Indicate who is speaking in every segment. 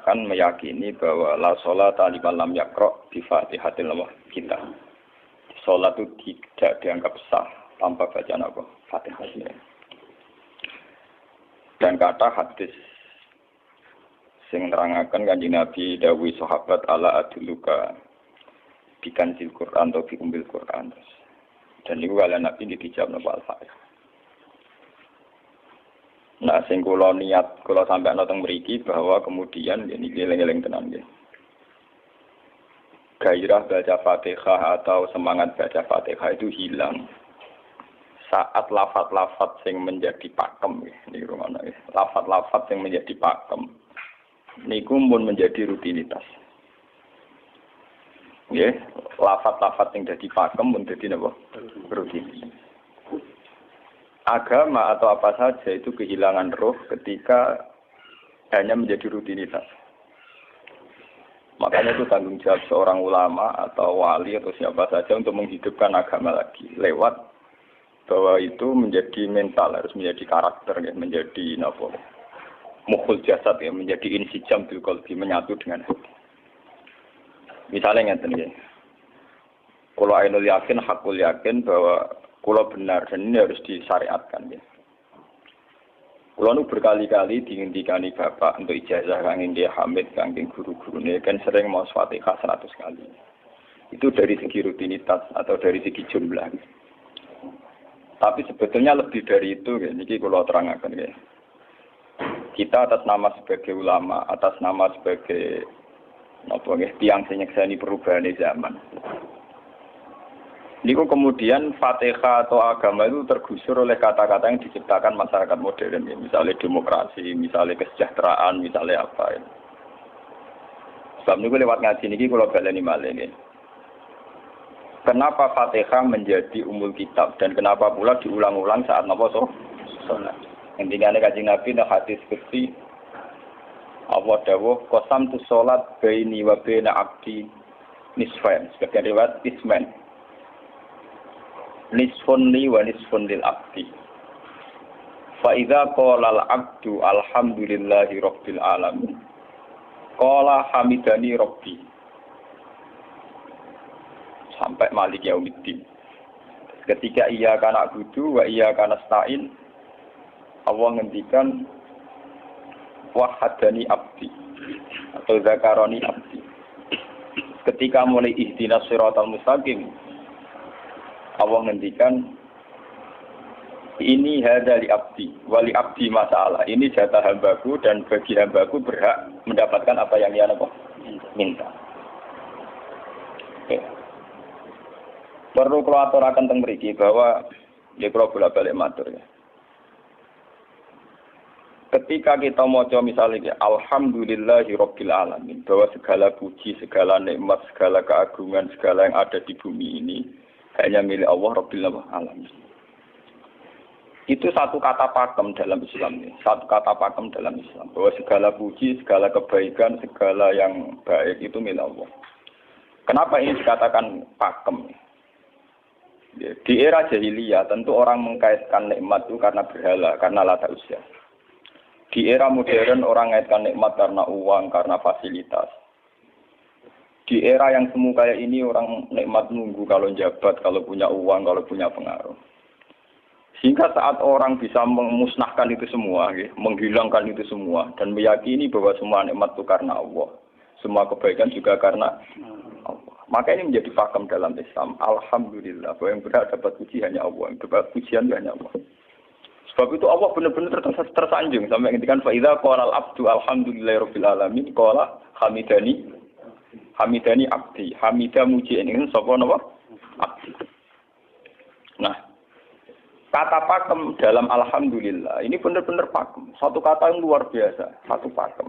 Speaker 1: akan meyakini bahwa la sholata liman lam yaqra bi Fatihatil Kitab. Salat itu tidak dianggap sah tanpa bacaan apa? Fatihah. Dan kata hadis sing nerangaken Kanjeng Nabi dawuh sahabat ala aduluka bikanzil Quran atau bi umbil Quran. Dan niku kala Nabi dijawab napa Al-Fatihah. Nah, sing kula niat kula sampeyan teng mriki bahwa kemudian niki eling-eling tenan nggih. Gairah baca Fatihah atau semangat baca Fatihah itu hilang saat lafaz-lafaz yang menjadi pakem niki rumono nggih. Lafaz-lafaz yang menjadi pakem niku pun menjadi rutinitas. Nggih, lafaz-lafaz yang dadi pakem pun dadi napa? Rutinitas. Agama atau apa saja itu kehilangan roh ketika hanya menjadi rutinitas. Makanya itu tanggung jawab seorang ulama atau wali atau siapa saja untuk menghidupkan agama lagi lewat bahwa itu menjadi mental, harus menjadi karakter, ya, menjadi napa? Mukhul jasad, ya, menjadi insijam bil qalbi, menyatu dengan hati. Misalnya ngeten nggih. Kalau ainul yakin, hakul yakin bahwa kalau benar dan ini harus disyariatkan, ya. Kalau nu berkali-kali dihentikan bapak untuk ijazah kangge dia Hamid kangge guru-gurune kan sering mau Fatihah 100 kali. Itu dari segi rutinitas atau dari segi jumlah. Tapi sebetulnya lebih dari itu, ya. Niki kalau terangkan, ya. Kita atas nama sebagai ulama, atas nama sebagai tiang senyekseni perubahan zaman. Niku kemudian Fatihah atau agama itu tergusur oleh kata-kata yang diciptakan masyarakat modern, ya. Misalnya demokrasi, misalnya kesejahteraan, misalnya apa. Ya. Sebab niku lewat ngaji niki kula baleni malih nggih. Kenapa Fatihah menjadi umul kitab dan kenapa pula diulang-ulang saat napa salat. Intinya Kanjeng Nabi nang hadis qudsi Allah dawuh qasam tu salat baini wa baina abdi nisfain. Sebagian riwayat isman. Nisfun li wa nisfun lil abdi. Fa idza qala al abdu alhamdulillahi rabbil alamin. Qala hamidani rabbi. Sampai malik yaumiddin. Ketika ia kana budu wa ia kana stain, Allah ngendikan wahadani abdi atau zakaroni abdi. Ketika mulai ihdinas siratal mustaqim, Allah ngendikan ini hadali abdi wali abdi masalah. Ini jatah hambaku dan bagi hambaku berhak mendapatkan apa yang dia minta. Okay. Perlu kula aturaken teng mriki bahwa ya kula bolak-balik matur, ya. Ketika kita maca misalnya alhamdulillahi rabbil alamin, bahwa segala puji, segala nikmat, segala keagungan, segala yang ada di bumi ini hanya milik Allah rabbil alamin. Itu satu kata pakem dalam Islam, ya. Satu kata pakem dalam Islam, bahwa segala puji, segala kebaikan, segala yang baik itu milik Allah. Kenapa ini dikatakan pakem? Ya, di era jahiliyah tentu orang mengkaitkan nikmat itu karena berhala, karena lata usia. Di era modern orang mengaitkan nikmat karena uang, karena fasilitas. Di era yang semu kayak ini orang nikmat nunggu kalau jabat, kalau punya uang, kalau punya pengaruh. Sehingga saat orang bisa memusnahkan itu semua, ya, menghilangkan itu semua, dan meyakini bahwa semua nikmat itu karena Allah. Semua kebaikan juga karena Allah. Maka ini menjadi pakem dalam Islam. Alhamdulillah, bahwa yang berhak dapat puji hanya Allah, yang dapat pujian hanya Allah. Sebab itu Allah benar-benar tersanjung sampai ngendikan fa idza qala al-abdu alhamdulillahirabbil alamin qala hamidani abdi. Hamidah muji ini sapa napa? Abdi. Nah, kata pakem dalam alhamdulillah ini benar-benar pakem. Satu kata yang luar biasa, satu pakem.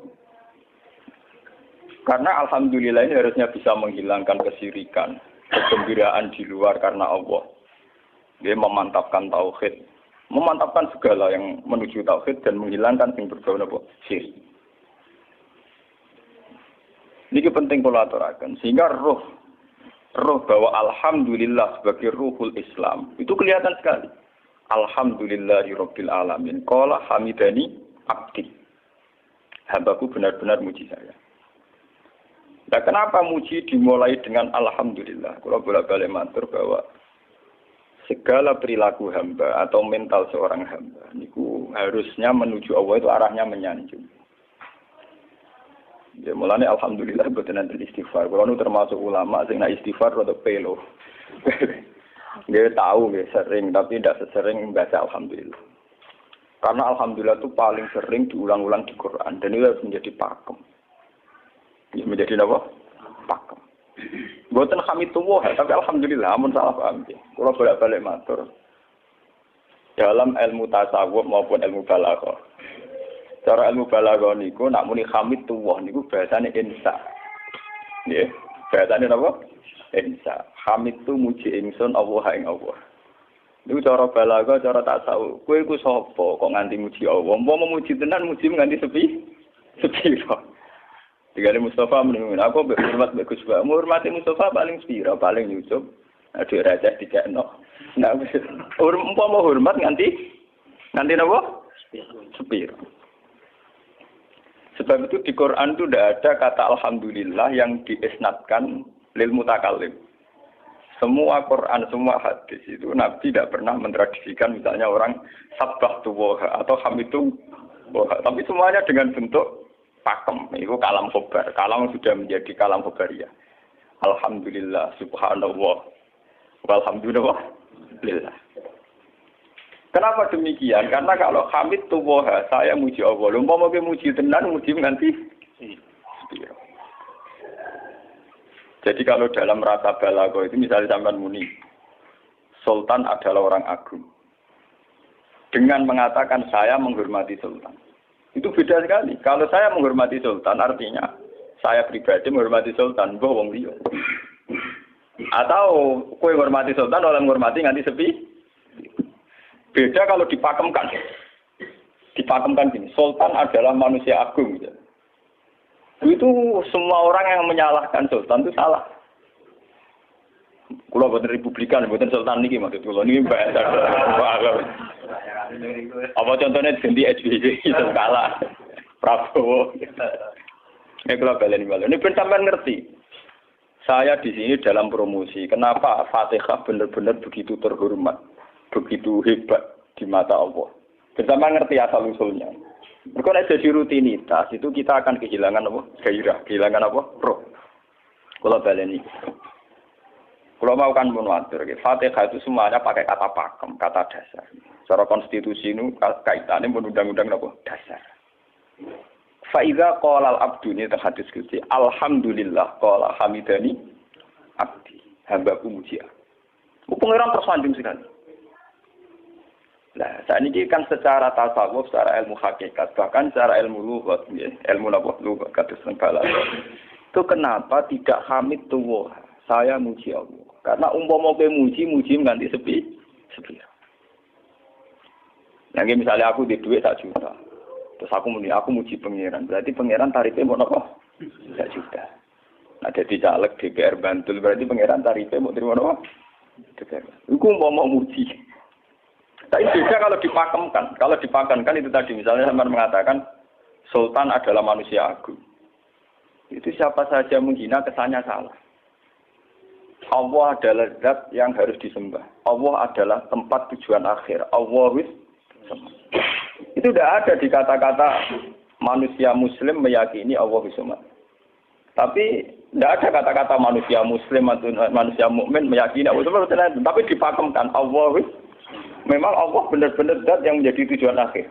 Speaker 1: Karena alhamdulillah ini harusnya bisa menghilangkan kesyirikan, kegembiraan di luar karena Allah. Dia memantapkan tauhid, memantapkan segala yang menuju tauhid dan menghilangkan yang berbau napa syirik. Ini penting kula aturaken sehingga roh bahwa alhamdulillah sebagai ruhul Islam itu kelihatan sekali. Alhamdulillahirabbil alamin. Qala hamidani abdi. Hambaku benar-benar muji saya. Nah, kenapa muji dimulai dengan alhamdulillah? Kalau bolak-balik matur bahwa segala perilaku hamba atau mental seorang hamba niku harusnya menuju Allah itu arahnya menyanjung. Ya mulane alhamdulillah boten enten istighfar. Kalau nu termasuk ulama sing nak istighfar rada pelo. Dia tahu ya sering tapi tidak sesering membaca alhamdulillah. Karena alhamdulillah itu paling sering diulang-ulang di Quran dan itu harus menjadi pakem. Ya, menjadi apa? Pakem. Boten hamidullah tapi alhamdulillah amun salah paham ya. Kalau bolak-balik matur dalam ilmu tasawuf maupun ilmu balaghah. Cara ilmu balaghah niku nak muni hamidullah niku bahasane insa. Nggih, bahasane napa? Insa. Hamid tu muji ingsun Allah ing Allah. Niku cara balaghah, cara tasawuf. Kowe iku sapa kok nganti muji Allah? Umpama muji tenan muji nganti sepiro. Digale Mustafa menunggu aku hormat bagus Pak. Hormati Mustafa paling sepiro, paling nyucup. Aduh raja dikekno. Nah, umpama hormat nganti napa? Sepiro. Sebab itu di Quran itu tidak ada kata alhamdulillah yang diisnadkan lil mutakallim. Semua Quran, semua hadis itu Nabi tidak pernah mentradisikan misalnya orang sabbahtu wa atau hamidu wa. Tapi semuanya dengan bentuk pakem. Itu kalam khobar. Kalam sudah menjadi kalam khobariyah. Alhamdulillah, subhanallah, walhamdulillah. Kenapa demikian? Karena kalau hamid tuwoha, saya muji Allah. Lumpah mau muji tenan, muji nganti. Jadi kalau dalam rasa balaghah itu misalnya sampean muni, Sultan adalah orang agung. Dengan mengatakan saya menghormati Sultan. Itu beda sekali. Kalau saya menghormati Sultan artinya saya pribadi menghormati Sultan, mbah wong liya. Atau kowe menghormati Sultan oleh menghormati nganti sepi. Beda kalau dipakemkan. Dipakemkan gini, Sultan adalah manusia agung. Gitu. Itu semua orang yang menyalahkan Sultan itu salah. Kalau buatan Republikan, buatan Sultan ini maksud kalau ini bahasa. Apa contohnya ganti SBY itu kalah. Prabowo. Ini kalau balen ini pun sampai ngerti. Saya di sini dalam promosi. Kenapa Fatihah benar-benar begitu terhormat, begitu hebat di mata Allah. Bersama ngerti asal usulnya. Kalau jadi rutinitas itu kita akan kehilangan apa? Gairah, kehilangan apa? Roh. Kalau balen ini. Kalau mau kan menwatir, Fatihah itu semuanya pakai kata pakem, kata dasar. Secara konstitusi ini kaitannya undang-undang apa? Dasar. Faiza qala al-abdu ini terhadis Gusti. Alhamdulillah qala hamidani abdi. Hambaku muji. Pengiran tersanjung sekali. Nah, saat ini kan secara tasawuf, secara ilmu hakikat, bahkan secara ilmu lughat, ilmu lughat kata balaghah. Itu kenapa tidak hamid tuwah? Saya muji Allah. Karena umpama kowe muji nganti sepi. Yang misalnya aku di duit 1 juta. Terus aku muji pangeran. Berarti pangeran tarifnya mau apa? 1 juta. Nah, jadi caleg DPR Bantul berarti pangeran tarifnya mau terima apa? DPR. Iku mau muji. Tapi beda kalau dipakemkan. Kalau dipakemkan itu tadi misalnya sampean mengatakan Sultan adalah manusia agung. Itu siapa saja menghina kesannya salah. Allah adalah zat yang harus disembah. Allah adalah tempat tujuan akhir. Allah itu tidak ada di kata-kata manusia muslim meyakini Allah bismillah. Tapi tidak ada kata-kata manusia muslim atau manusia mukmin meyakini Allah bismillah. Tapi dipakemkan Allah memang Allah benar-benar zat yang menjadi tujuan akhir.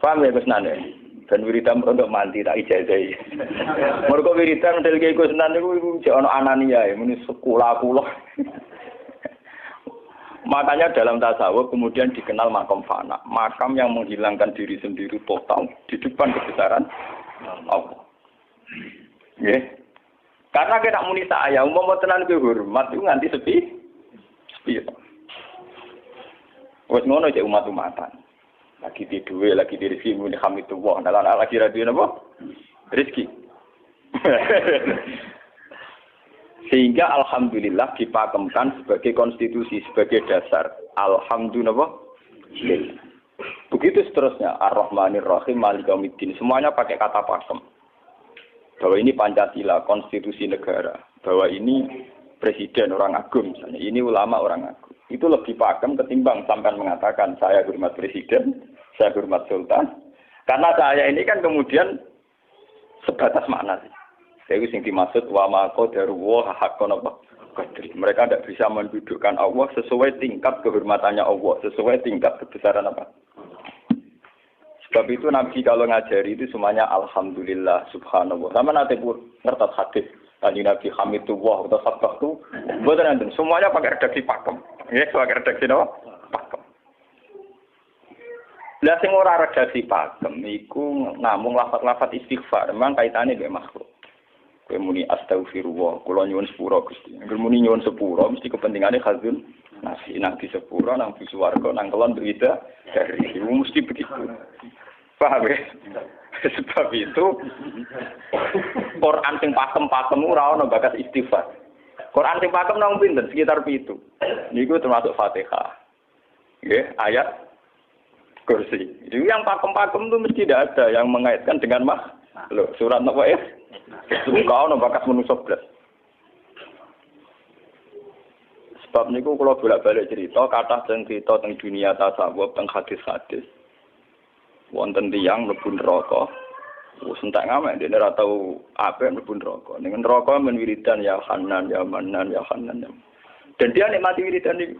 Speaker 1: Paham ya Gus Nane? Dan wiridan untuk mandi tak ijazahi. Mergo wiridan model Gus Nane iku jek ana anania ya muni sekolah kula. Makanya dalam tasawuf kemudian dikenal makam fana, makam yang menghilangkan diri sendiri total di depan kebesaran Allah. Nggih. Karena kita muni saya, umpama tenan ke hormat itu nganti sepi. Wes ngono cek umat-umatan. Lagi di duwe, lagi di rezeki muni hamidullah, dalan lagi radio napa? Rezeki. Sehingga alhamdulillah dipakemkan sebagai konstitusi, sebagai dasar. Alhamdulillah. Begitu seterusnya. Ar-Rahmanir Rahim, Maliki Yaumiddin. Semuanya pakai kata pakem. Bahwa ini Pancasila, konstitusi negara. Bahwa ini presiden orang agung misalnya. Ini ulama orang agung. Itu lebih pakem ketimbang sampai mengatakan saya hormat presiden, saya hormat sultan. Karena saya ini kan kemudian sebatas makna sih. Jadi yang dimaksud wa ma qadaru wa haqqan apa? Qadri. Mereka tidak bisa mendudukkan Allah sesuai tingkat kehormatannya Allah, sesuai tingkat kebesaran apa? Sebab itu Nabi kalau ngajari itu semuanya alhamdulillah subhanallah. Sama nanti pun ngerti hadis tadi Nabi Hamidullah atau sabah itu, bukan nanti semuanya pakai redaksi pakem. Ya, pakai redaksi apa? Pakem. Lah sing ora redaksi pakem iku namung lafaz-lafaz istighfar, memang kaitannya dengan makhluk. Kowe muni astagfirullah, kula nyuwun sepura Gusti. Angger muni nyuwun sepura mesti kepentingane khazun nasi nang di sepura nang di swarga nang kelon berita dari itu mesti begitu. Paham ya? Sebab itu Quran sing pakem-pakem ora ono bakas istighfar. Quran sing pakem nang pinten sekitar 7. Niku termasuk Fatihah. Nggih, ayat kursi. Itu yang pakem-pakem itu mesti tidak ada yang mengaitkan dengan makhluk. Surat apa ya? Kau no bakas manusia belas. Sebab niku kalau bolak-balik cerita, kata cerita tentang dunia tasawuf, tentang hadis-hadis. Wonten tiyang mlebu neraka. Wis entek ngamek dene ora tau apik mlebu neraka. Ning neraka men wiridan ya Hanan, ya Manan, ya Hanan. Dan dia nikmati wiridan itu.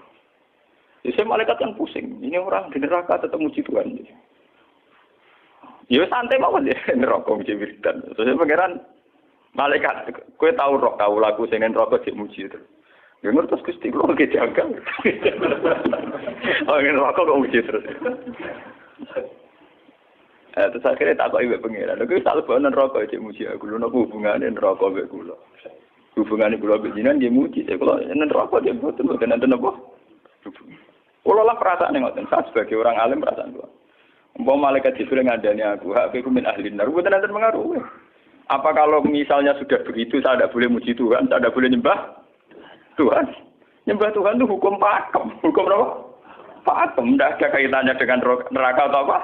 Speaker 1: Jadi malaikat kan pusing. Ini orang di neraka tetap muji Tuhan. Ya santai mawon ya neraka muji wiridan. Terus pangeran malaikat, kowe tahu roh tahu lagu sing neraka cek muji itu. Ya ngertos Gusti kula ge jagal. Oh neraka kok muji terus. Terus akhirnya tak kok ibu pangeran. Lha kuwi tak lebokno neraka cek muji aku. Lha napa hubungane neraka mek kula? Hubungane kula mek jenengan nggih muji. Kula neraka cek boten nenten napa? Kula lah perasaan ngoten. Saya sebagai orang alim perasaan kula. Umpama malaikat Jibril ngandani aku, hak aku min ahli nar, mboten nanti mengaruhi. Apa kalau misalnya sudah begitu saya tidak boleh muji Tuhan, saya tidak boleh nyembah Tuhan? Nyembah Tuhan itu hukum pakem. Hukum apa? Pakem, tidak ada kaitannya dengan neraka atau apa?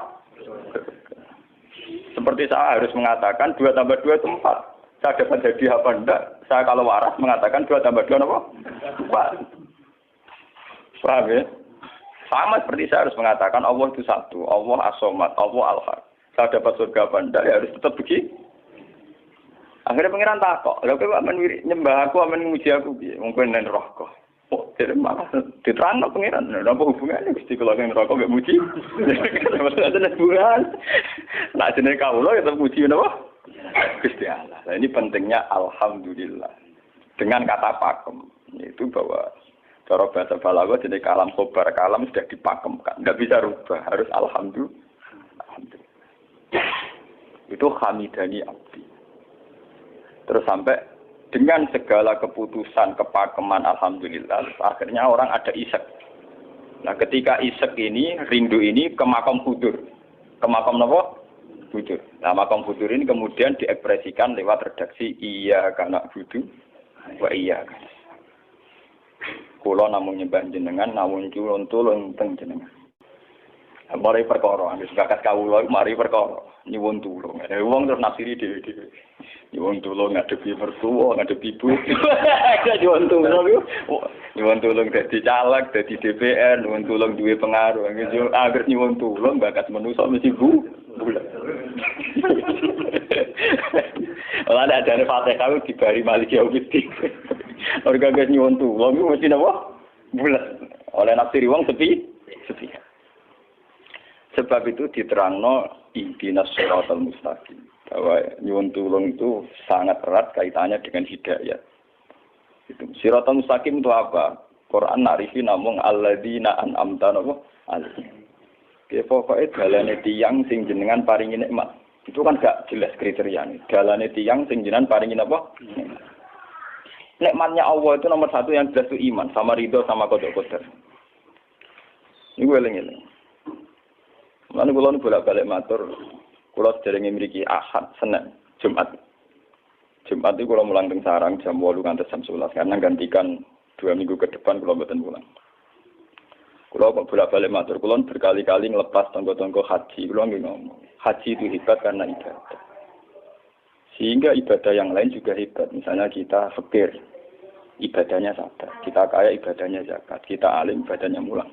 Speaker 1: Seperti saya harus mengatakan 2 tambah 2 itu 4. Saya dapat jadi apa enggak? Saya kalau waras mengatakan 2 tambah 2 apa? 4. Paham ya? Sama seperti saya harus mengatakan Allah itu satu, Allah as-somad, Allah al-har. Saya dapat surga apa enggak, ya harus tetap begitu. Akhirnya pengiran takok, lha kowe amen nyembah aku, amen muji aku piye? Mungkin nen neraka. Oh, jadi malah diterangno pengiran, apa hubungannya Gusti kula ning neraka mek muji? Maksudnya ada hubungan. Nah, jenenge kawula ya tetep muji napa? Gusti Allah. Nah, ini pentingnya alhamdulillah. Dengan kata pakem, yaitu bahwa cara bahasa balaghah jadi kalam khobar, kalam sudah dipakemkan, enggak bisa rubah, harus alhamdulillah. Itu hamidani abdi. Terus sampai dengan segala keputusan kepakeman alhamdulillah, akhirnya orang ada isek. Nah, ketika isek ini, rindu ini ke makam hudur. Ke makam apa? Hudur. Nah, makam hudur ini kemudian diekspresikan lewat redaksi iya kana hudu wa iya kana. Kula namung nyembah jenengan, namung tulung teng jenengan. Mari perkara, wis bakat kawula mari perkara nyuwun tulung. Wong terus nafsiri dhewe-dhewe. Nyuwun tulung ngadepi mertua, ngadepi ibu. Nyuwun tulung. Nyuwun tulung dadi caleg, dadi DPR, nyuwun tulung duwe pengaruh. Agar nyuwun tulung bakat manusa mesti bulat. Ora ada jane Fatihah dibari Malik Yaumiddin. Orga guys nyuwun tulung mesti napa? Bulat. Oleh nafsiri wong sepi. Sebab itu diterangno ihdinas shiratal mustaqim. Bahwa nyuwun tulung itu sangat erat kaitannya dengan hidayah. Itu shiratal mustaqim itu apa? Quran narifi namung alladzina an'amta alaihim. Ki pokoke dalane tiyang sing jenengan paringi nikmat. Itu kan gak jelas kriteriane. Dalane tiyang sing jenengan paringi apa? Nikmatnya Allah itu nomor 1 yang jelas itu iman, sama ridho, sama qada qadar. Ini gue eling-eling. Lalu kalau bolak-balik matur, kalau sederenge mriki Ahad, Senin, Jumat. Jumat itu kalau mulang teng sarang jam 8 nganti jam 11 karena gantikan 2 minggu ke depan kalau mboten pulang. Kalau bolak-balik matur, kalau berkali-kali ngelepas tonggo-tonggo haji, kalau nggih ngomong, haji itu hebat karena ibadah. Sehingga ibadah yang lain juga hebat. Misalnya kita fakir, ibadahnya sadar. Kita kaya, ibadahnya zakat. Kita alim, ibadahnya mulang.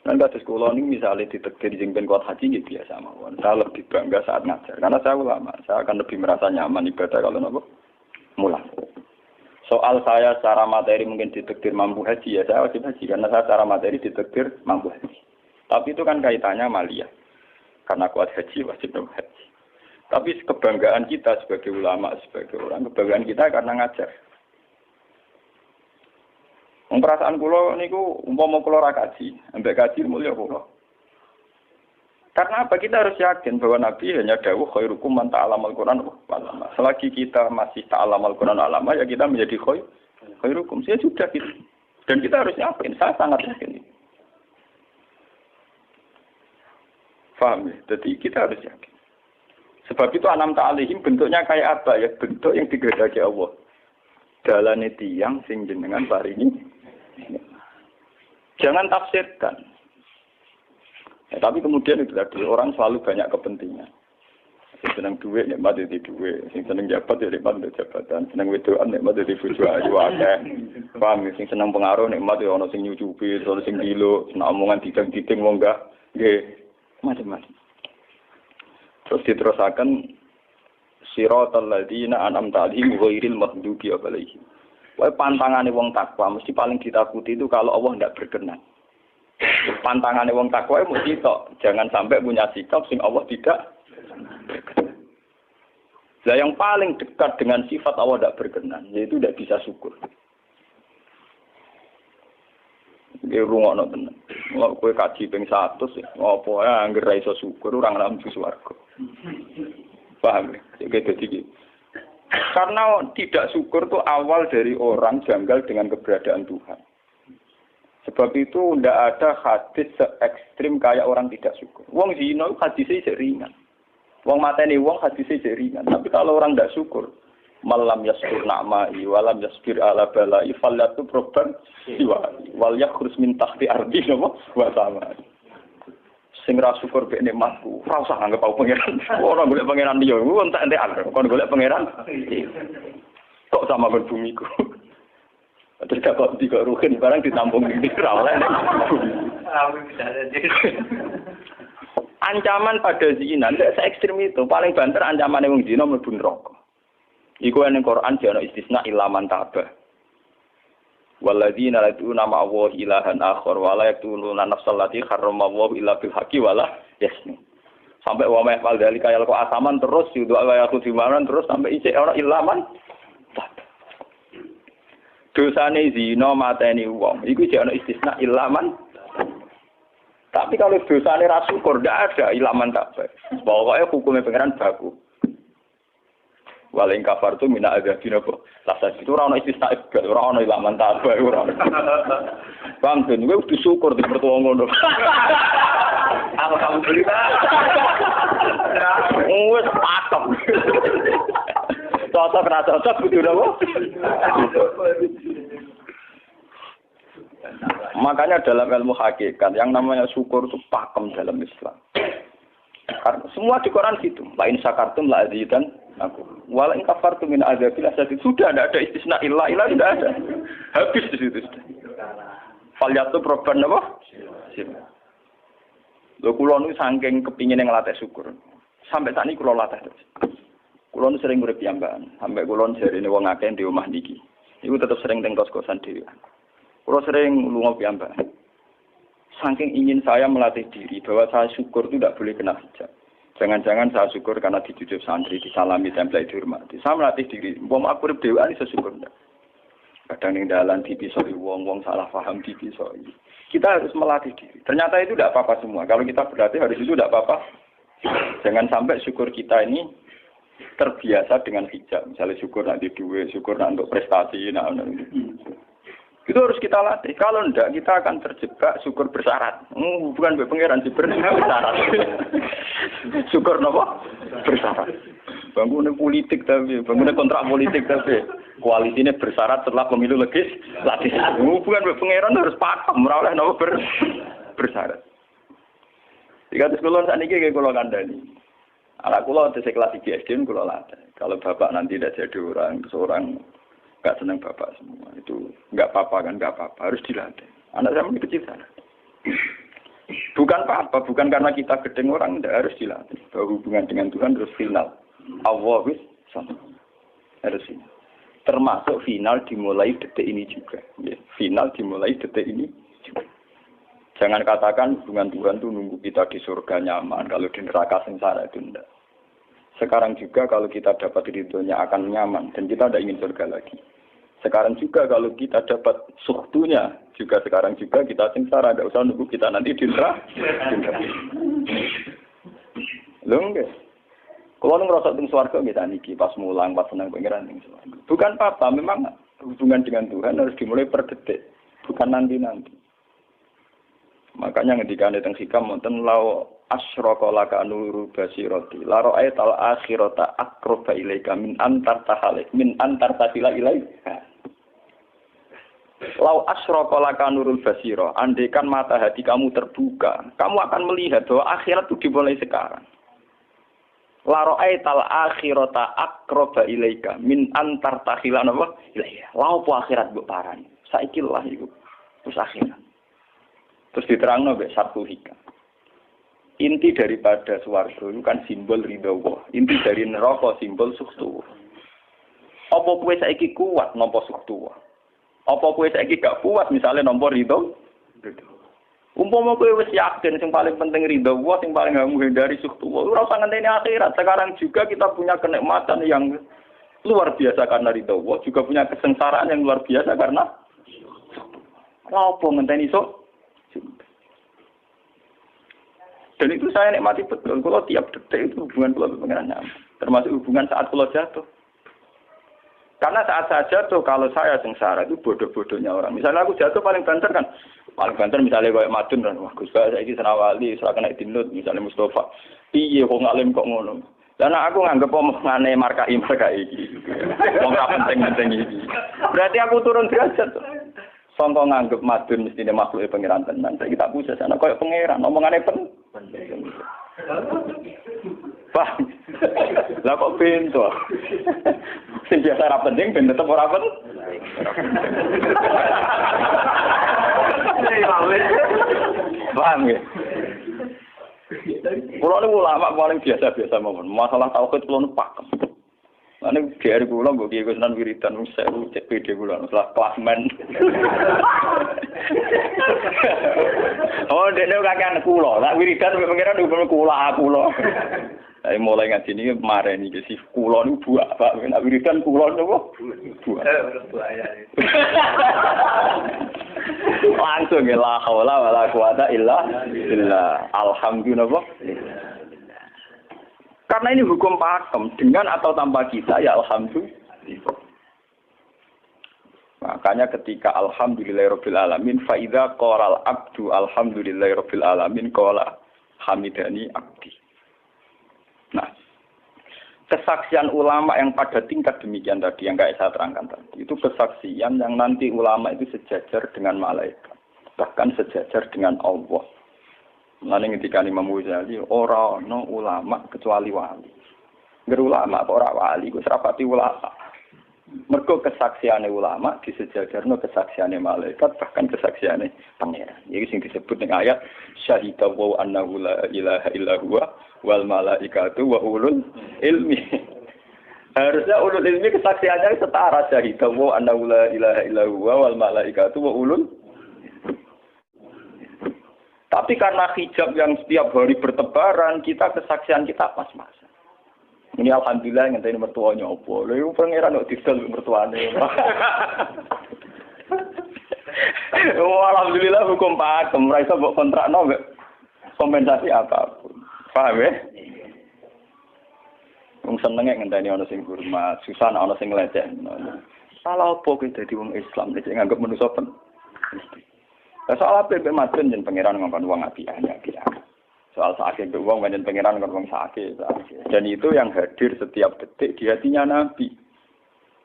Speaker 1: Dan kasus kula ini misalnya ditegir jengben kuat haji gitu biasa mawon. Saya lebih bangga saat ngajar karena saya ulama. Saya akan lebih merasa nyaman ibadah kalau nopo mulang. Soal saya secara materi mungkin ditegir mampu haji ya saya wajib haji karena saya secara materi ditegir mampu haji. Tapi itu kan kaitannya maliyah. Karena kuat haji wajib haji. Tapi kebanggaan kita sebagai ulama, sebagai orang, kebanggaan kita karena ngajar. Perasaan kula niku umpama kula ra kaji, ambek kaji mulya kula. Karena apa? Kita harus yakin bahwa Nabi hanya dawuh khairukum man ta'allamal Qur'an wa 'allama. Selagi kita masih ta'allamal Qur'an alama ya kita menjadi khairukum. Saya sudah gitu. Dan kita harus yakin, saya sangat yakin. Paham ya? Jadi kita harus yakin. Sebab itu anam ta'alihim bentuknya kayak apa ya? Bentuk yang digedaki Allah. Dalane tiyang sing jenengan paringi. Jangan tafsirkan. Ya, tapi kemudian itu tadi orang selalu banyak kepentingan. Sing seneng duit nikmat di duit, sing seneng jabat ya nikmat di jabatan, seneng wedoan nikmat di bojo ayu akeh. Paham, sing seneng pengaruh nikmat ya ana sing nyucupi, ana sing gilo, seneng omongan didang-diding wong enggak nggih macam-macam. Terus diterusaken siratal ladzina an'amta 'alaihim ghairil maghdubi 'alaihim. Wae pantangane wong takwa mesti paling ditakuti itu kalau Allah tidak berkenan. Pantangane wong takwa mesti tok, jangan sampai punya sikap sing Allah tidak berkenan. Lah yang paling dekat dengan sifat Allah tidak berkenan yaitu tidak bisa syukur. Nggih rungokno tenan. Kok kowe kaji ping 100 ngopo ae anggere ra iso syukur ora ngambu swarga. Paham ya? Jadi karena tidak syukur itu awal dari orang janggal dengan keberadaan Tuhan. Sebab itu tidak ada hadis se-ekstrim kayak orang tidak syukur. Wong zina hadisnya ringan. Wong mateni wong hadisnya ringan. Tapi kalau orang tidak syukur, malam yaskur na'ma'i walam yasbir ala bala'i fallatu proban wal yakhrus min tahti ardi wa sama. Sing ra syukur mek nikmatku, ora usah anggap aku pangeran. Ora golek pangeran liya, ku entek-entek kon golek pangeran. Kok sama kon bumiku. Terus kok tiga ruhin barang ditampung di ora oleh. Ancaman pada zina ndak se-ekstrem itu, paling banter ancamane wong zina mlebu neraka. Iku ning Quran jana istisna ilaman tabah. Walladzina laduna ma'allahi ilahan akhar wa la yaqtuluna nafsal lati harramallahu illa bil haqqi wa la yasni. Sampai wa ma yaqal dalika ya kok asaman terus yudu ayatu dimanan terus sampai isih ora ilaman. Dosane zina mateni wong iku jek ana istisna ilaman. Tapi kalau dosane ra syukur ndak ada ilaman tak bae. Pokoke hukume pangeran baku. Waling kafar tu mina azabina kok. Lasa itu ora ono istisna ibad, ora ono ilaman tabah ora. Bang ben kowe kudu syukur di mertua ngono. Alhamdulillah. Wes patok. Cocok ra cocok kudu napa? Makanya dalam ilmu hakikat yang namanya syukur itu pakem dalam Islam. Karena semua di Quran gitu. Lain syakartum la azidan aku. Wala in kafartum min azabil asad sudah tidak ada istisna illa tidak ada. Habis di situ sudah. Falyatu proban apa? Lho kula nu saking kepingin ngelatih syukur. Sampai saat ini kula latih terus. Kula nu sering urip piyambakan, sampai kula jarine wong akeh di omah niki. Iku tetep sering teng kos-kosan dhewe. Kula sering lunga piyambakan. Saking ingin saya melatih diri bahwa saya syukur itu tidak boleh kena hijab. Jangan-jangan saya syukur karena dicucuk santri, disalami, tempel, dihormati. Saya melatih diri. Aku urip dhewe iso syukur ndak. Kadang ning dalan dipisoi wong salah paham dipisoi. Kita harus melatih diri. Ternyata itu tidak apa-apa semua. Kalau kita berlatih harus itu tidak apa-apa. Jangan sampai syukur kita ini terbiasa dengan hijab. Misalnya syukur nanti duit, syukur nanti untuk prestasi. Itu harus kita latih. Kalau enggak, kita akan terjebak syukur bersyarat. Bukan pangeran sih bersyarat. Syukur apa? Bersyarat. Bangunnya politik tapi, bangunnya kontrak politik tapi, koalisinya bersyarat setelah pemilu legislatif. Bukan pangeran harus pakem, meraulah bersyarat. Jika terus kulon saat ini kayak kulon kandani. Anak kula di kelas 3 SD kula latih. Kalau bapak nanti tidak jadi orang, seorang nggak senang bapak semua, itu nggak apa-apa kan, nggak apa-apa, harus dilatih. Anak saya masih kecil sana. Bukan apa-apa, bukan karena kita gedeng orang, tidak harus dilatih. Bahwa hubungan dengan Tuhan harus final. Allah wis sama. Harus final. Termasuk final dimulai detik ini juga. Ya, final dimulai detik ini juga. Jangan katakan hubungan Tuhan itu nunggu kita di surga nyaman, kalau di neraka sengsara itu tidak. Sekarang juga kalau kita dapat ridhonya akan nyaman, dan kita tidak ingin surga lagi. Sekarang juga kalau kita dapat suhtunya, juga sekarang juga kita sengsara, tidak usah nunggu kita nanti di neraka. Loh enggak. Kalau ngerasa teng swarga kita niki pas mulang, pas senang pengiran teng swarga. Bukan apa-apa, memang hubungan dengan Tuhan harus dimulai per detik, bukan nanti-nanti. Makanya ketika ada teng hikam wonten lau asyraka laka nuru basirati la ra'aital akhirata aqraba ilaika min antar tasila ilaika. Lau asyraka laka nurul basira, andaikan mata hati kamu terbuka, kamu akan melihat bahwa akhirat itu dimulai sekarang. La ra'aital akhirata aqraba ilaika min antar tasila ilaika. Lau po akhirat mbok parani. Saiki lah iku. Terus akhirat. Terus diterangno mbek satu hikam. Inti daripada swarga itu kan simbol ridho Allah. Inti dari neraka simbol suktu. Apa kowe saiki kuat nampa suktu? Apa kowe saiki gak kuat misalnya nampa ridho? Umpama kowe wis yakin sing paling penting ridho Allah, sing paling gak menghindari suktu. Ora usah ngenteni akhirat. Sekarang juga kita punya kenikmatan yang luar biasa karena ridho Allah, juga punya kesengsaraan yang luar biasa karena suktu. Apa ngenteni sok? Dan itu saya nikmati betul. Kalau tiap detik itu hubungan kalau pengenan nyaman. Termasuk hubungan saat kalau jatuh. Karena saat saya jatuh, kalau saya sengsara itu bodoh-bodohnya orang. Misalnya aku jatuh paling banter kan. Paling banter misalnya kayak Madun kan. Wah Gus saya ini senawali, serah kena dinut. Misalnya Mustafa. Iya kok ngalim kok ngono. Dan aku nganggep omongane markai iki. Wong ra penting-penting iki. Berarti aku turun derajat tuh. Sangka nganggep Madun mestine makhluk pangeran tenan. Saiki tak pujas ana koyo pangeran omongane penting. Pak. Lah kok pintu. Sing biasa ra penting ben tetep ora penting. Paham ya? Kulo niku ulama paling biasa-biasa mawon. Masalah tauhid kulo niku pakem. Ane dari kula mbok kiye Gunan wiridan wis sewu cek PD kula setelah klasmen. Oh, dene kakean kula. Lah wiridan pengiran hukum kula. Saya mulai ngaji ini kemarin iki sih kula niku buak, Pak. Nek wiridan kula niku buak. Langsung ya la haula wala quwata illa billah. Alhamdulillah. Karena ini hukum pakem, dengan atau tanpa kita ya alhamdulillah. Makanya ketika alhamdulillahirabbil alamin fa idza qala abdu alhamdulillahirabbil alamin qala hamidani abdi. Nah, kesaksian ulama yang pada tingkat demikian tadi yang kayak saya terangkan tadi, itu kesaksian yang nanti ulama itu sejajar dengan malaikat, bahkan sejajar dengan Allah. Lalu ketika Imam Ghazali ora ana ulama kecuali wali. Ngger ulama kok ora wali, kok serapati ulama. Mergo kesaksiane ulama disejajarno kesaksiane malaikat bahkan kesaksiane pangeran. Iki sing disebut ning ayat syahidallahu annahu la ilaha illa huwa wal malaikatu wa ulul ilmi. Harusnya ulul ilmi kesaksiannya setara syahidallahu annahu la ilaha illa huwa wal malaikatu wa ulul. Tapi karena hijab yang setiap hari bertebaran, kita kesaksian kita pas-pasan. Ini alhamdulillah ngenteni mertuanya opo. Lha iku pangeran kok disel mertuane. Oh alhamdulillah hukum pakem, ora iso mbok kontrakno mbek kompensasi apapun. Paham ya? Wong senenge ngenteni ana sing hormat, susah ana sing lecehno. Salah opo kuwi dadi wong Islam nek nganggep manusa pen. Soal apa yang macam jen pangeran ngomong uang apian. Soal sakit uang banyak pangeran ngomong sakit. Dan itu yang hadir setiap detik di hatinya Nabi.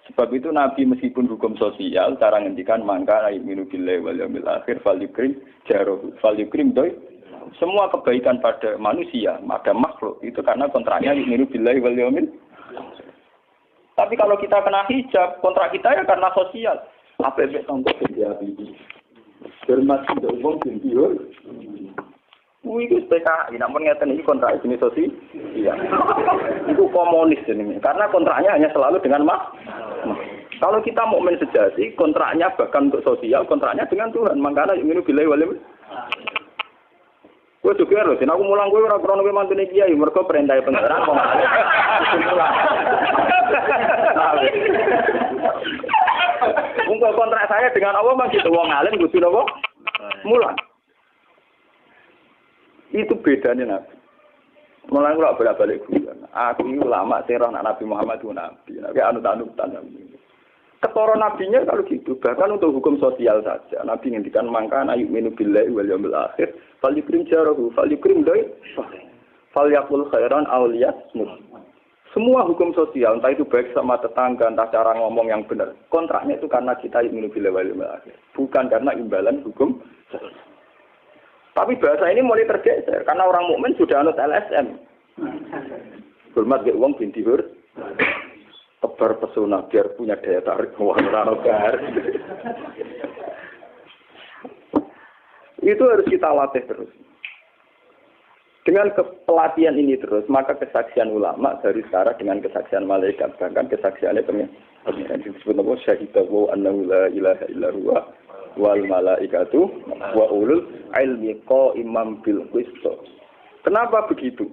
Speaker 1: Sebab itu Nabi meskipun hukum sosial, cara ngendikan mangka minu billahi wal yaumil akhir fal yukrim jaruh fal yukrim doi. Semua kebaikan pada manusia, pada makhluk itu karena kontraknya yu'minu billahi wal yaumil. Tapi kalau kita kena hijab, kontrak kita ya karena sosial. Apa yang contoh dia ini? Hormat sudah wong bintiur. Itu PKI, namun ngeten iki kontrak jenis sosial. Iya. Itu komunis jenenge. Karena kontraknya hanya selalu dengan kalau kita mukmin sejati, kontraknya bahkan untuk sosial, kontraknya dengan Tuhan. Makanya yu'minu billahi wal yaumil. Kowe juga lho, aku mulang kowe ora krono kowe mantune kiai, mergo perintah pangeran kok. Untuk kontrak saya dengan Allah masih wong alim kudu napa? Mulang. Itu bedanya Nabi. Mulang kula bolak-balik guyon. Aku ulama sing roh Nabi Muhammad itu nabi. Nabi anut-anutan nabi. Ketara nabinya kalau gitu, bahkan untuk hukum sosial saja. Nabi ngendikan mangkana yu'minu billahi wal yaumil akhir, falyukrim jarahu, falyukrim dai, falyaqul khairan aw liyasmut. Semua hukum sosial, entah itu baik sama tetangga, entah cara ngomong yang benar. Kontraknya itu karena kita yu'minu billahi wal yaumil akhir, bukan karena imbalan hukum sosial. Tapi bahasa ini mulai tergeser karena orang mukmin sudah anut LSM. Hormat ke wong binti hur. Tebar pesona biar punya daya tarik warna Itu harus kita latih terus. Dengan pelatihan ini terus, maka kesaksian ulama dari sekarang dengan kesaksian malaikat, bahkan kesaksiannya pengiran disebut nama syahidahu annahu la ilaha illa huwa wal malaikatu wa ulul ilmi qaimam bil qist. Kenapa begitu?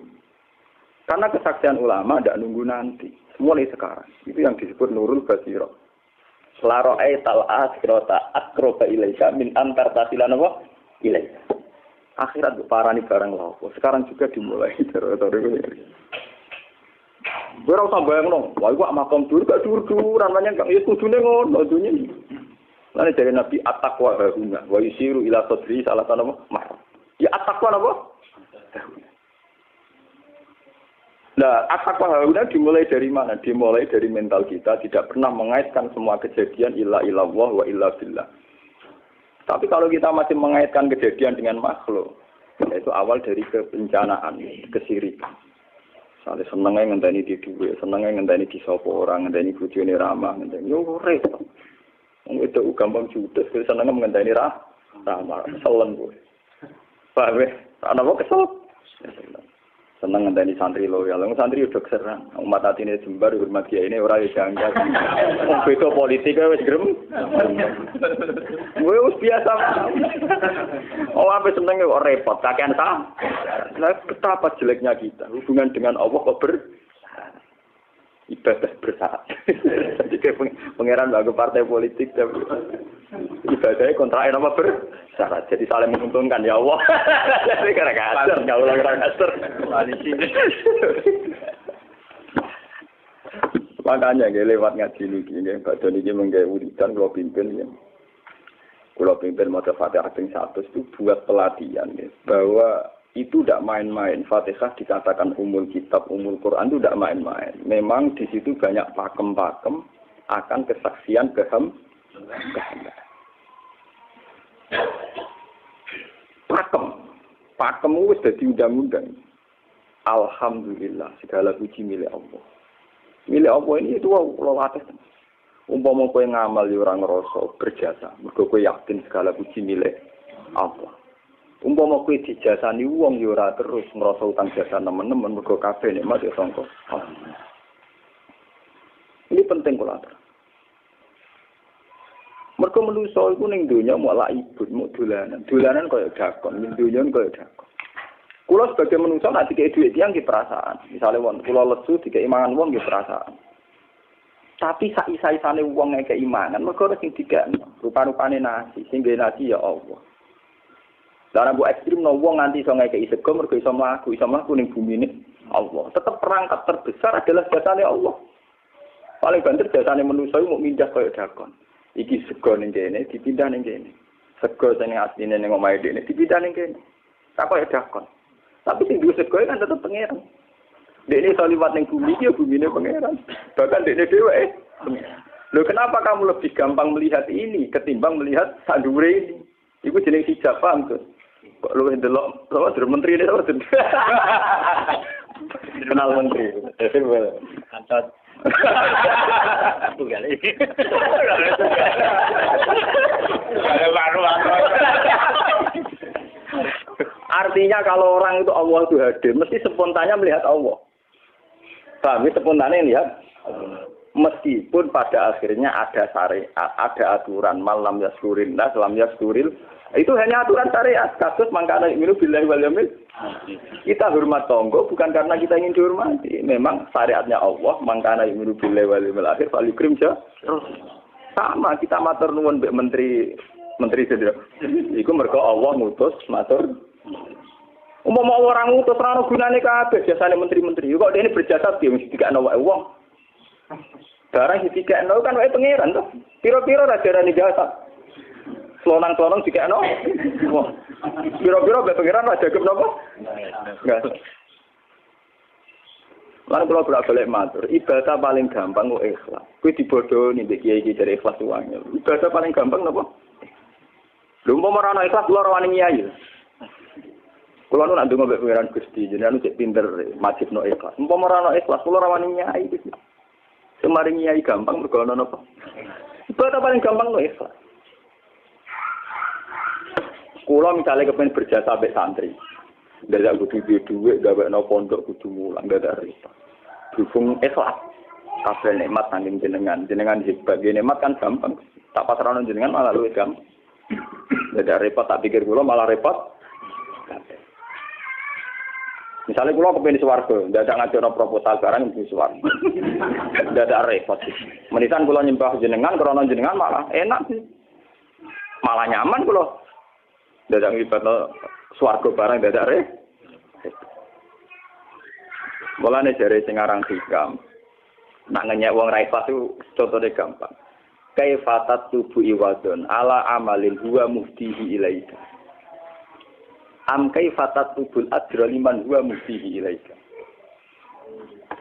Speaker 1: Karena kesaksian ulama tidak nunggu nanti. Mulai sekarang. Itu yang disebut nurul basirah. Selaro'ai tal'as kirota akroba ilaika min antar tasilan apa? Ilaika. Akhirat parani barang laku. Sekarang juga dimulai. Gue rasa bayang dong. Wah, gue makam dur, gak dur-dur. Namanya gak, ya kudune ngono. Lalu dari Nabi at-taqwa hahunga. Wa yusiru ila sodri salah tanah apa? Ya at-taqwa apa? Nah, at-taqwa hahunga dimulai dari mana? Dimulai dari mental kita. Tidak pernah mengaitkan semua kejadian illa illallah wa illa billah. Tapi kalau kita masih mengaitkan kejadian dengan makhluk, yaitu awal dari kebencanaan, kesirikan. Misalnya senengnya ngenteni di duwe, senengnya ngenteni di sapa orang, ngenteni bojone ramah, ngenteni yo repot. Wong itu gampang judes, senengnya ngenteni ramah, keselen kowe. Paham ya? Ana kok kesel? Seneng ngenteni santri loyal. Santri udah keserang. Umat atine jembar hormat kiai ini ora janggal. Wong beda politik wis grem. Wis biasa. Oh, apa seneng kok repot, kakean ta. Nah, betapa jeleknya kita. Hubungan dengan Allah kok ibadah bersyarat. Jadi pangeran bagi partai politik tapi ibadahnya kontrak apa bersyarat. Jadi saling menguntungkan ya Allah. Jadi kadang-kadang enggak ulang kasar. Makanya nggih lewat ngaji niki nggih badhe niki menggawe wiridan kula pimpin ya. Kula pimpin maca Fatihah ping 100 itu buat pelatihan ya, bahwa itu tidak main-main. Fatihah dikatakan umul kitab, umul Quran itu tidak main-main. Memang di situ banyak pakem-pakem akan kesaksian kehendak. Pakem itu sudah diundang-undang. Alhamdulillah, segala puji milik Allah. Milik Allah ini itu Allah latih. Umpama kowe ngamal yo ora ngrasa berjasa, mergo kowe yakin segala puji milik Allah. Umpama kowe dijasani wong yo ora terus ngrasa utang jasa nemen-nemen mergo kabeh nikmat yo sangka. Ini penting kula atur. Mergo manusa iku ning donya malah ibut, muk dolanan. Dolanan kaya dakon, ning donya kaya dakon. Kula sebagai manusa nek dikek dhuwit tiyang ki perasaan. Misale wong kula lesu dikek imangan wong ki perasaan. Tapi sak-isa-isane wong nek keimangan mergo sing dikek rupa-rupane nasi, sing nggawe nasi ya Allah. Lah bu ekstrim no wong nganti iso ngekeki sego mergo iso mlaku ning bumine Allah. Tetep perangkat terbesar adalah jasane Allah. Paling banter jasane manusa iku mung mindah kaya dakon. Iki sego ning kene dipindah ning kene. Sego sing asline ning omahe dhekne dipindah ning kene. Tak kaya dakon. Tapi sing duwe sego kan tetep pangeran. Dekne iso liwat ning bumi iki bumine pangeran. Bahkan dekne dhewe pangeran. Loh kenapa kamu lebih gampang melihat ini ketimbang melihat sandure ini? Iku jeneng hijab paham tuh. Kok lu ndelok sama menteri ini sama kenal menteri.
Speaker 2: Kantor. Tunggal ini.
Speaker 1: Artinya kalau orang itu Allah itu hadir, mesti spontannya melihat Allah. Kami spontannya lihat, meskipun pada akhirnya ada syariat, ada aturan malam yaskurin nas, lam yaskuril. Itu hanya aturan syariat. Kasus mangkana yu'minu billahi wal yaumil. Kita hormat tonggo bukan karena kita ingin dihormati. Memang syariatnya Allah, mangkana yu'minu billahi wal yaumil akhir falyukrim terus. Sama kita matur nuwun mbek menteri sedherek. Iku mergo Allah ngutus matur. Umpama orang ngutus ora ono gunane kabeh jasane menteri-menteri. Kok dene berjasa piye mesti dikakno wae wong. Barang dikakno kan wae pangeran to. Pira-pira ra jarane jasa. Selonang-selonang dikakno. Wah. Pira-pira wae pangeran ra jagep napa? Enggak. Lan kula bolak-balik matur, ibadah paling gampang kok ikhlas. Kuwi dibodohi mbek kiai-kiai dari ikhlas uang. Ibadah paling gampang napa? Lha umpama ora ana ikhlas kula ora wani nyai. Kula nu nak ndonga mbek pangeran Gusti, jenengan cek pinter majibno ikhlas. Umpama ora ana ikhlas kula ora wani nyai iki. Semari nyai gampang mergo ana napa? Ibadah paling gampang kok ikhlas. Kula misalnya kepen berjasa mbek santri. Dadak kudu duwe gawekno pondok kudu mulang dadak repot. Berhubung ikhlas. Kabeh nikmat nanging jenengan hebat. Nikmat kan gampang. Tak pasrahno jenengan malah luwih gampang. Dadak repot tak pikir kula malah repot. Misalnya kula kepengin swarga, dadak ngajono proposal barang mesti swarga. Dadak repot. Menitan kula nyembah jenengan krana jenengan malah enak sih. Malah nyaman kula. Dadak nglibatno swarga barang dadak repot. Mulane jare sing aran hikam. Nak ngenyek wong ra ikhlas itu contone gampang. Kaifatat tubu iwadon ala amalin huwa muftihi ilaika. Am kaifatat tubul ajra liman huwa muftihi ilaika.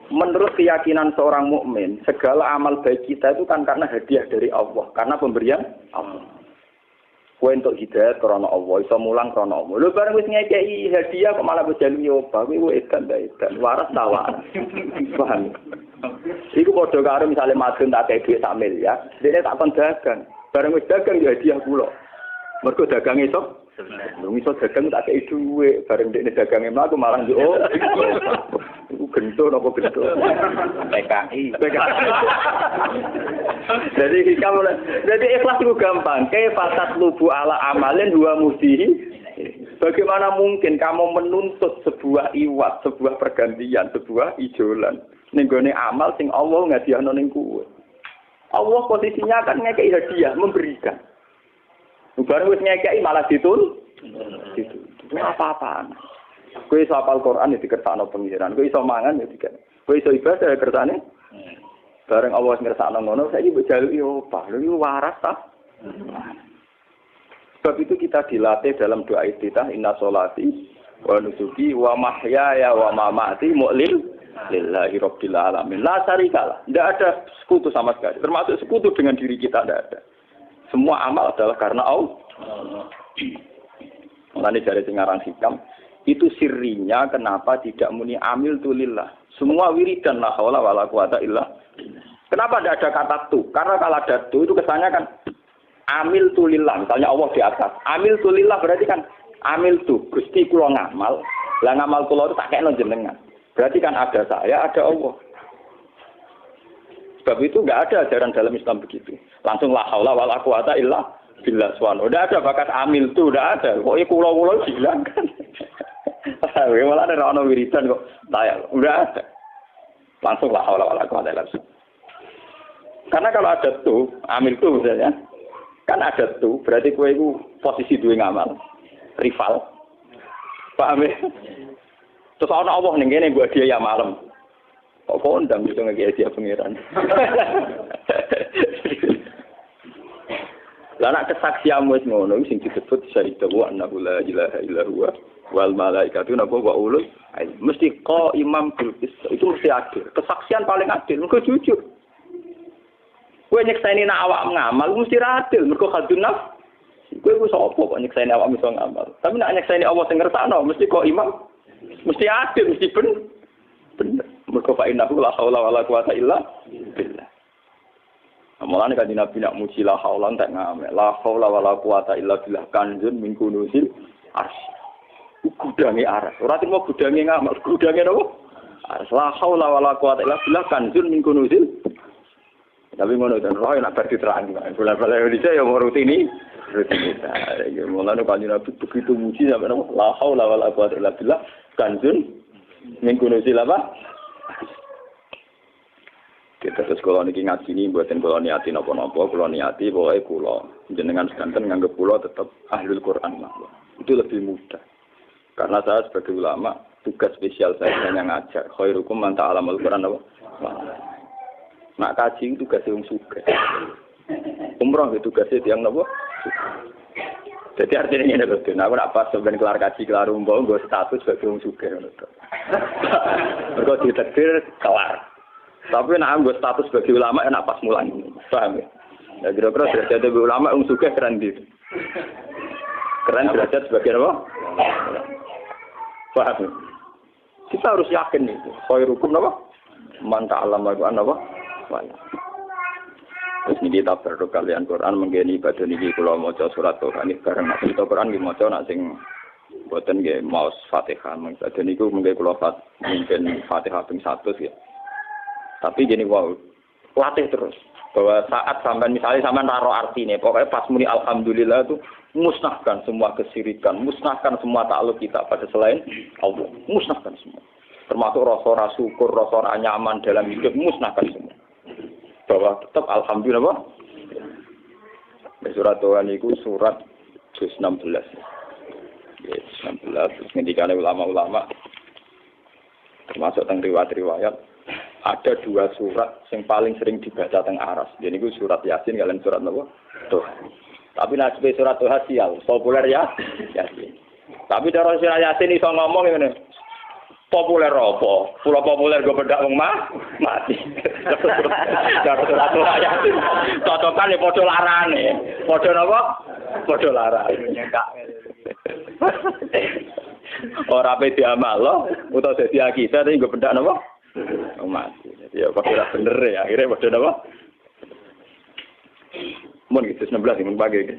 Speaker 1: Menurut keyakinan seorang mukmin, segala amal baik kita itu kan karena hadiah dari Allah, karena pemberian Allah. Kowe entuk hidayah krana Allah, iso mulang krana Allah. Lho bareng wis ngekeki hadiah kok malah bejalu nyoba, kowe edan waras ta waras. Paham? Iku padha karo misale madun tak kei dhuwit sak miliar, dene tak kon dagang. Bareng wis dagang ya hadiah kula. Mergo dagang iso. Lho iso dagang tak kei dhuwit, bareng dene dagange mlaku malah yo. Iku gento napa gento? PKI. Jadi ikhlas itu gampang. Kaifatat lubu ala amalin huwa mudihi. Bagaimana mungkin kamu menuntut sebuah iwat, sebuah pergantian, sebuah ijolan ning gone amal sing Allah ngadiahno ning kowe. Allah posisinya kan ngekeki hadiah, memberikan. Bareng wis ngekeki malah ditun. Itu apa-apaan. Kowe iso hafal Quran ya dikersakno pengiran, kowe iso mangan ya dikersakno. Kowe iso ibadah ya kersane. Bareng Allah ngersakno ngono, saiki mbok jaluki opah. Lho iki waras ta? Sebab itu kita dilatih dalam doa iftitah inna sholati wa nusuki wa mahyaya wa mamati mu'lil lillahi rabbil alamin. La syarikalah. Tidak ada sekutu sama sekali. Termasuk sekutu dengan diri kita tidak ada. Semua amal adalah karena Allah. Mulane dari singarang hikam itu sirrinya kenapa tidak muni amil tu lillah. Semua wiridan la haula wala quwata illa. Kenapa tidak ada kata tu? Karena kalau ada tu itu kesannya kan amil tu lillah. Misalnya Allah di atas. Amil tu lillah berarti kan amil tu Gusti kula ngamal. Lah ngamal kula itu tak kena jenengan. Berarti kan ada saya, ada Allah. Sebab itu enggak ada ajaran dalam Islam begitu. Langsung la haula wala quwata illa billah subhanahu. Udah ada bakat amil tu, udah ada. Kok kula-kula hilangkan. Malah ada ono wiridan kok tayang. Udah ada. Langsung la haula wala quwata illa billah. Karena kalau ada tu, amil tu misalnya, kan ada tu, berarti kowe iku posisi duwe ngamal. Rival. Paham ya? Terus ana Allah ning kene mbok dia ya malam. Kok kondang iso ngeki dia pangeran. Lah nek kesaksian wis ngono sing disebut syahida wa annahu la ilaha illa huwa wal malaikatu napa wa ulul mesti qa imam bil itu mesti adil. Kesaksian paling adil mergo jujur. Kowe nyekseni nek awak ngamal mesti adil mergo khadun nafs Kowe iku sapa kok nyekseni awak iso ngamal. Tapi nek nyekseni Allah sing ngersakno mesti kok imam. Mesti adil, mesti bener. Mergo fa innahu la haula wala quwata illa billah. Amalan kan Nabi nak muji la haula tak ngamal. La haula wala quwata illa billah kanjun min kunuzil arsy. Gudange aras. Ora timo gudange ngamal, gudange napa? Aras la haula wala quwata illa billah kanjun min kunuzil. Tapi ngono dan roh nak bar diterang. Bola-bola Indonesia ya mau rutini. Ya mulane kan Nabi begitu muji sampai napa? La haula wala quwata illa billah kanjun min kunuzil apa? Kita terus kalau niki ngaji ini buatin kalau niati nopo-nopo, kalau niati pokoknya kulo jenengan sekanten nganggep kulo tetap ahlul Quran lah. Itu lebih mudah. Karena saya sebagai ulama tugas spesial saya hanya ngajar. Khairukum man ta'allamal Quran apa? Nak kaji itu tugas yang suka. Umroh itu tugasnya yang nopo. Jadi artinya ini betul. Nah, aku nak pas sebenarnya kelar kaji kelar umroh, gue status sebagai orang suka. Mereka ditakdir kelar. Tapi nak gue status sebagai ulama enak pas mulang. Paham ya? Ya kira-kira derajat sebagai ulama yang suka keren gitu. Keren derajat sebagai apa? Paham ya? Kita harus yakin itu. Khairukum apa? Man ta'allama al-Qur'an apa? Terus ini kita berdoa kalian Quran menggeni ibadah niki kula maca surat Tuhan iki bareng nek kita Quran nggih maca nek sing boten nggih maos Fatihah ibadah niku mengke kula mimpin Fatihah ping 100 ya. Tapi gini wow, latih terus bahwa saat sampai misalnya sampai naruh artinya pokoknya pas muni alhamdulillah itu musnahkan semua kesirikan, musnahkan semua takluk kita pada selain Allah, musnahkan semua. Termasuk rasa syukur, rasa nyaman dalam hidup musnahkan semua. Bahwa tetap alhamdulillah apa? Surat Tuhan itu surat juz 16. Yes, 16 terus ngendikane ulama-ulama termasuk teng riwayat-riwayat ada dua surat yang paling sering dibaca teng aras. Jadi itu surat Yasin kalian surat apa? Tuhan. Tapi nasib surat Tuhan sial, populer ya Yasin. Tapi cara surat Yasin iso ngomong ngene. Populer apa? Pulau populer gue bedak wong mati. Cara surat Tuhan Yasin. Cocokan ya padha larane. Padha napa? Padha larane. Ora pe diamal lo, utawa dadi akidah tapi gue bedak napa? Mati. Jadi ya kok ora bener ya. Akhirnya padha napa? Mun gitu 16 mun bagi.